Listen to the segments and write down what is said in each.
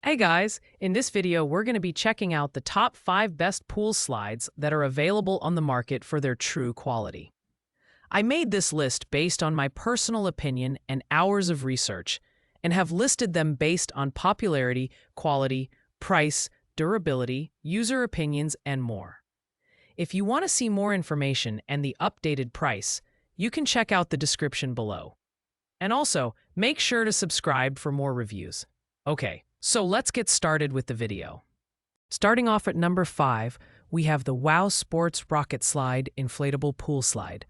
Hey guys, in this video we're going to be checking out the top 5 best pool slides that are available on the market for their true quality. I made this list based on my personal opinion and hours of research, and have listed them based on popularity, quality, price, durability, user opinions, and more. If you want to see more information and the updated price, you can check out the description below. And also, make sure to subscribe for more reviews. Okay. So let's get started with the video. Starting off at number 5, we have the Wow Sports Rocket Slide Inflatable Pool Slide.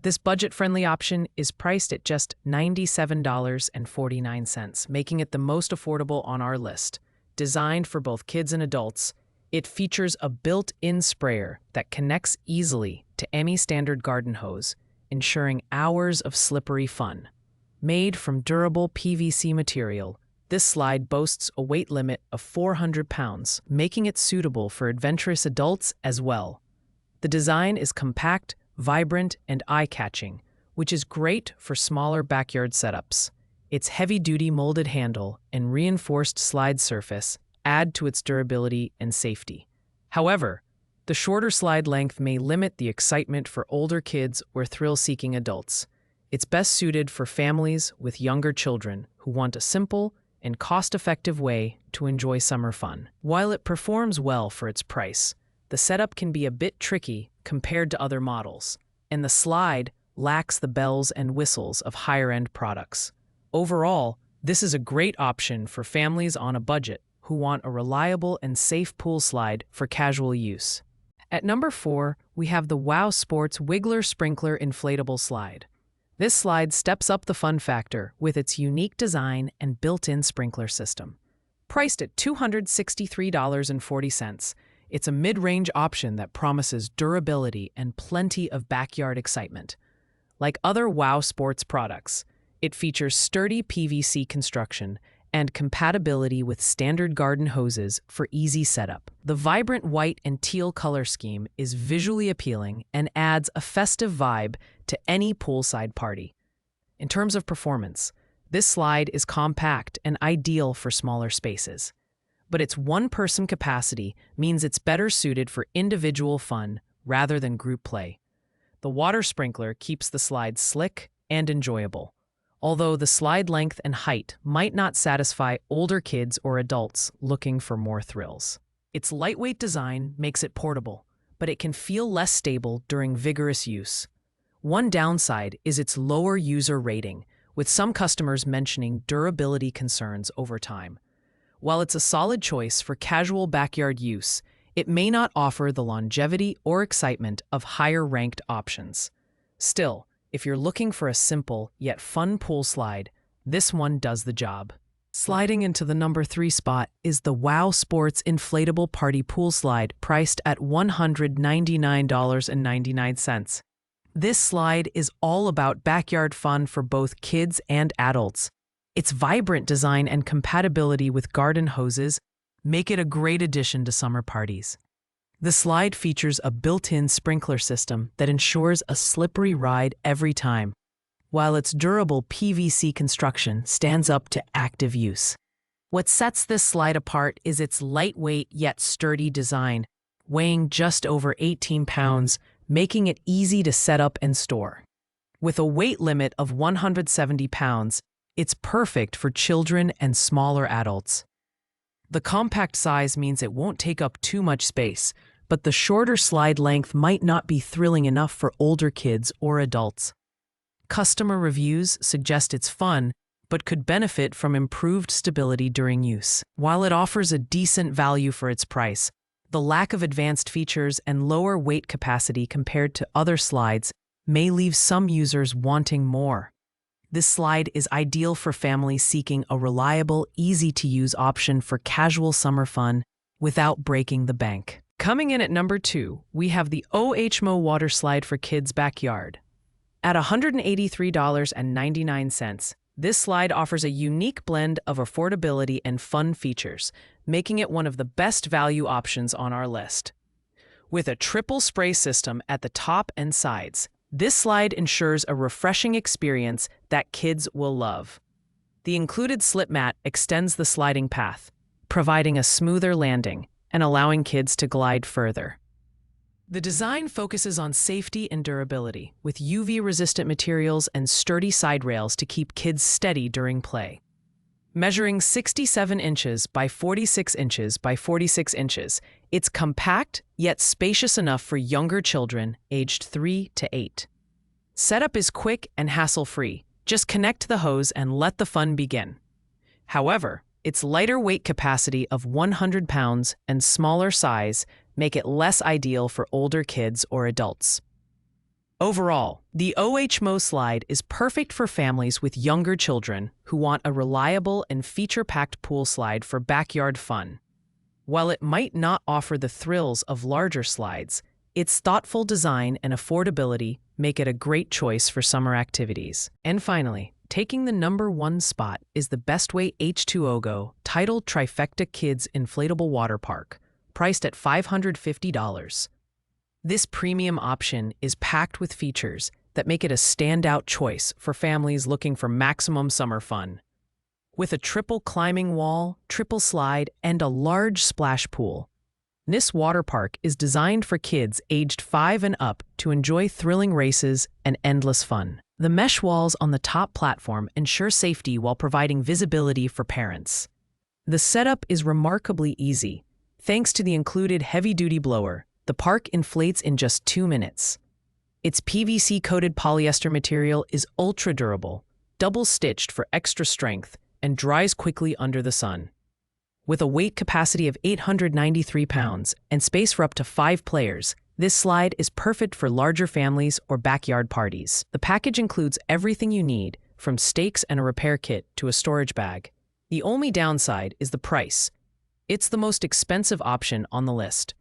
This budget-friendly option is priced at just $97.49, making it the most affordable on our list. Designed for both kids and adults, it features a built-in sprayer that connects easily to any standard garden hose, ensuring hours of slippery fun. Made from durable PVC material, this slide boasts a weight limit of 400 pounds, making it suitable for adventurous adults as well. The design is compact, vibrant, and eye-catching, which is great for smaller backyard setups. Its heavy-duty molded handle and reinforced slide surface add to its durability and safety. However, the shorter slide length may limit the excitement for older kids or thrill-seeking adults. It's best suited for families with younger children who want a simple and cost-effective way to enjoy summer fun. While it performs well for its price, the setup can be a bit tricky compared to other models, and the slide lacks the bells and whistles of higher-end products. Overall, this is a great option for families on a budget who want a reliable and safe pool slide for casual use. At number 4, we have the Wow Sports Wiggler Sprinkler Inflatable Slide. This slide steps up the fun factor with its unique design and built-in sprinkler system. Priced at $263.40, it's a mid-range option that promises durability and plenty of backyard excitement. Like other Wow Sports products, it features sturdy PVC construction and compatibility with standard garden hoses for easy setup. The vibrant white and teal color scheme is visually appealing and adds a festive vibe to any poolside party. In terms of performance, this slide is compact and ideal for smaller spaces. But its one-person capacity means it's better suited for individual fun rather than group play. The water sprinkler keeps the slide slick and enjoyable, although the slide length and height might not satisfy older kids or adults looking for more thrills. Its lightweight design makes it portable, but it can feel less stable during vigorous use. One downside is its lower user rating, with some customers mentioning durability concerns over time. While it's a solid choice for casual backyard use, it may not offer the longevity or excitement of higher-ranked options. Still, if you're looking for a simple yet fun pool slide, this one does the job. Sliding into the number 3 spot is the Wow Sports Inflatable Party Pool Slide, priced at $199.99. This slide is all about backyard fun for both kids and adults. Its vibrant design and compatibility with garden hoses make it a great addition to summer parties. The slide features a built-in sprinkler system that ensures a slippery ride every time, while its durable PVC construction stands up to active use. What sets this slide apart is its lightweight yet sturdy design, weighing just over 18 pounds, making it easy to set up and store. With a weight limit of 170 pounds, it's perfect for children and smaller adults. The compact size means it won't take up too much space, but the shorter slide length might not be thrilling enough for older kids or adults. Customer reviews suggest it's fun, but could benefit from improved stability during use. While it offers a decent value for its price, the lack of advanced features and lower weight capacity compared to other slides may leave some users wanting more. This slide is ideal for families seeking a reliable, easy-to-use option for casual summer fun without breaking the bank. Coming in at number 2, we have the OHMO Water Slide for Kids Backyard. At $183.99, this slide offers a unique blend of affordability and fun features, making it one of the best value options on our list. With a triple spray system at the top and sides, this slide ensures a refreshing experience that kids will love. The included slip mat extends the sliding path, providing a smoother landing and allowing kids to glide further. The design focuses on safety and durability, with UV-resistant materials and sturdy side rails to keep kids steady during play. Measuring 67 inches by 46 inches by 46 inches, it's compact yet spacious enough for younger children aged 3 to 8. Setup is quick and hassle-free. Just connect the hose and let the fun begin. However, its lighter weight capacity of 100 pounds and smaller size make it less ideal for older kids or adults. Overall, the OHMO slide is perfect for families with younger children who want a reliable and feature-packed pool slide for backyard fun. While it might not offer the thrills of larger slides, its thoughtful design and affordability make it a great choice for summer activities. And finally, taking the #1 spot is the Bestway H2O Go titled Trifecta Kids Inflatable Water Park, priced at $550. This premium option is packed with features that make it a standout choice for families looking for maximum summer fun. With a triple climbing wall, triple slide, and a large splash pool, this water park is designed for kids aged 5 and up to enjoy thrilling races and endless fun. The mesh walls on the top platform ensure safety while providing visibility for parents. The setup is remarkably easy. Thanks to the included heavy-duty blower, the park inflates in just 2 minutes. Its PVC-coated polyester material is ultra-durable, double-stitched for extra strength, and dries quickly under the sun. With a weight capacity of 893 pounds and space for up to 5 players, this slide is perfect for larger families or backyard parties. The package includes everything you need, from stakes and a repair kit to a storage bag. The only downside is the price. It's the most expensive option on the list.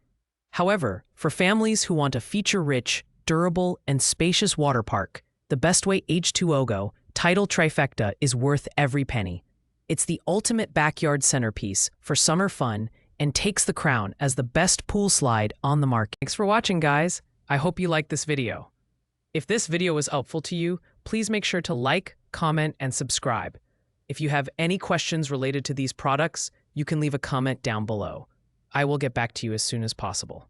However, for families who want a feature-rich, durable, and spacious water park, the Bestway H2O Go titled Trifecta is worth every penny. It's the ultimate backyard centerpiece for summer fun and takes the crown as the best pool slide on the market. Thanks for watching, guys. I hope you liked this video. If this video was helpful to you, please make sure to like, comment, and subscribe. If you have any questions related to these products, you can leave a comment down below. I will get back to you as soon as possible.